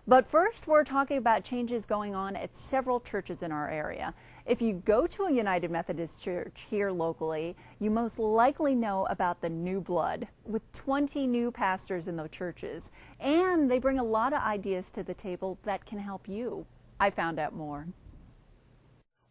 But first, we're talking about changes going on at several churches in our area. If you go to a United Methodist church here locally, you most likely know about the new blood, with 20 new pastors in the churches. And they bring a lot of ideas to the table that can help you. I found out more.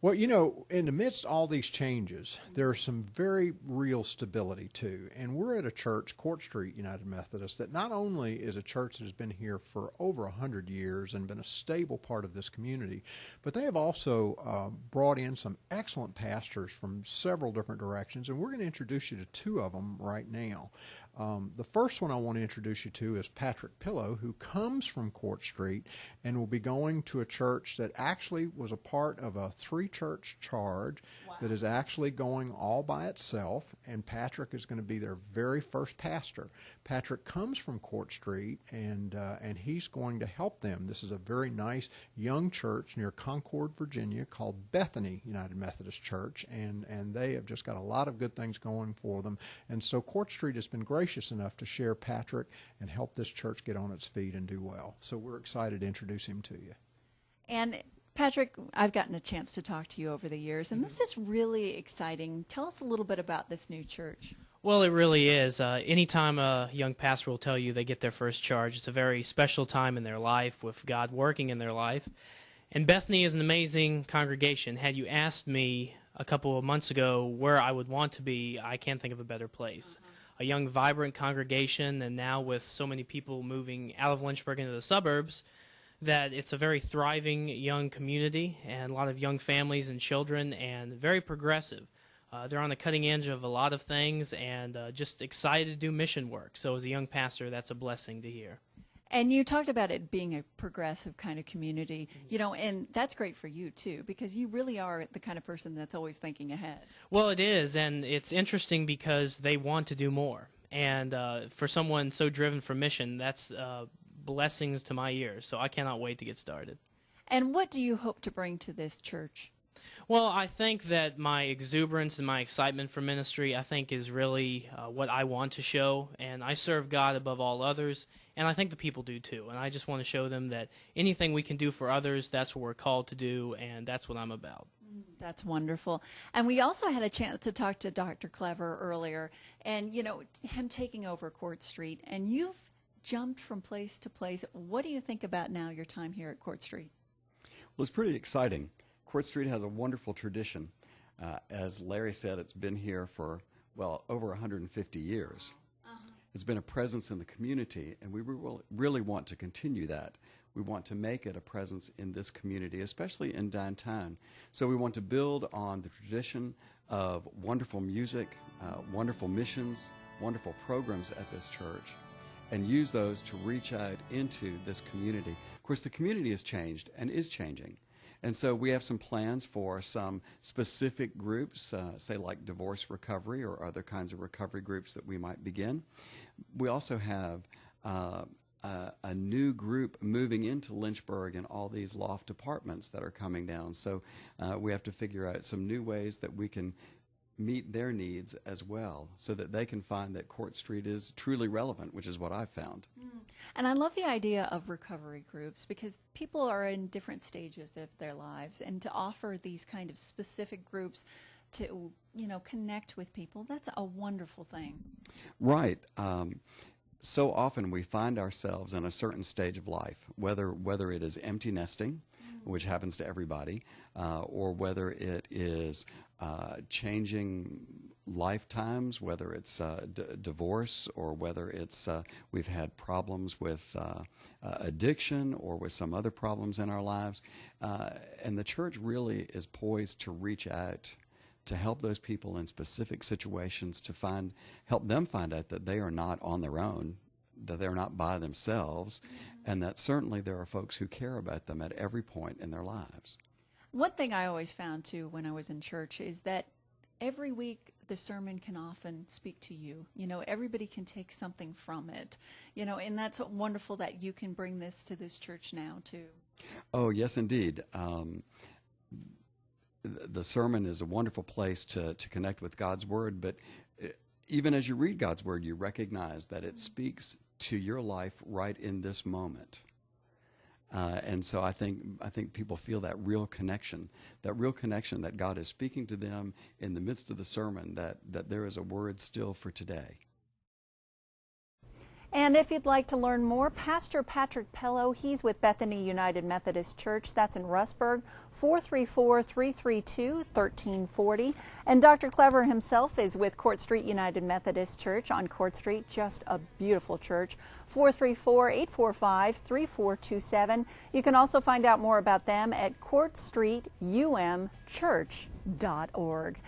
Well, you know, in the midst of all these changes, there's some very real stability too. And we're at a church, Court Street United Methodist, that not only is a church that has been here for over 100 years and been a stable part of this community, but they have also brought in some excellent pastors from several different directions. And we're going to introduce you to two of them right now. The first one I want to introduce you to is Patrick Pillow, who comes from Court Street and will be going to a church that actually was a part of a three-church charge. Wow. That is actually going all by itself, and Patrick is going to be their very first pastor. Patrick comes from Court Street, and he's going to help them. This is a very nice young church near Concord, Virginia, called Bethany United Methodist Church, and they have just got a lot of good things going for them. And so Court Street has been gracious enough to share Patrick and help this church get on its feet and do well. So we're excited to introduce him to you. And Patrick, I've gotten a chance to talk to you over the years, and this is really exciting. Tell us a little bit about this new church. Well, it really is. Anytime a young pastor will tell you they get their first charge, it's a very special time in their life with God working in their life. And Bethany is an amazing congregation. Had you asked me a couple of months ago where I would want to be, I can't think of a better place. A young, vibrant congregation, and now with so many people moving out of Lynchburg into the suburbs, that it's a very thriving young community and a lot of young families and children, and very progressive. They're on the cutting edge of a lot of things, and just excited to do mission work. So as a young pastor, that's a blessing to hear. And you talked about it being a progressive kind of community, you know, and that's great for you too, because you really are the kind of person that's always thinking ahead. Well, it is, and it's interesting because they want to do more. And for someone so driven for mission, that's blessings to my ears. So I cannot wait to get started. And what do you hope to bring to this church? Well, I think that my exuberance and my excitement for ministry, I think, is really what I want to show. And I serve God above all others, and I think the people do too. And I just want to show them that anything we can do for others, that's what we're called to do, and that's what I'm about. That's wonderful. And we also had a chance to talk to Dr. Clever earlier, and, you know, him taking over Court Street, and you've jumped from place to place. What do you think about now your time here at Court Street? Well, it's pretty exciting. Court Street has a wonderful tradition. As Larry said, it's been here for, well, over 150 years. It's been a presence in the community, and we really want to continue that. We want to make it a presence in this community, especially in downtown. So we want to build on the tradition of wonderful music, wonderful missions, wonderful programs at this church, and use those to reach out into this community. Of course, the community has changed and is changing. And so we have some plans for some specific groups, say like divorce recovery or other kinds of recovery groups that we might begin. We also have a new group moving into Lynchburg and all these loft apartments that are coming down. So we have to figure out some new ways that we can meet their needs as well, so that they can find that Court Street is truly relevant, which is what I've found. And I love the idea of recovery groups, because people are in different stages of their lives, and to offer these kind of specific groups to, you know, connect with people, that's a wonderful thing. Right. So often we find ourselves in a certain stage of life, whether it is empty nesting, which happens to everybody, or whether it is changing lifetimes, whether it's divorce, or whether it's we've had problems with addiction or with some other problems in our lives. And the church really is poised to reach out to help those people in specific situations, to help them find out that they are not on their own, that they're not by themselves, and that certainly there are folks who care about them at every point in their lives. One thing I always found, too, when I was in church is that every week the sermon can often speak to you. You know, everybody can take something from it. You know, and that's wonderful that you can bring this to this church now, too. Oh, yes, indeed. The sermon is a wonderful place to connect with God's Word, but even as you read God's Word, you recognize that it speaks to your life right in this moment. And so I think people feel that real connection that God is speaking to them in the midst of the sermon, that there is a word still for today. And if you'd like to learn more, Pastor Patrick Pello, he's with Bethany United Methodist Church. That's in Russburg, 434-332-1340. And Dr. Clever himself is with Court Street United Methodist Church on Court Street, just a beautiful church, 434-845-3427. You can also find out more about them at courtstreetumchurch.org.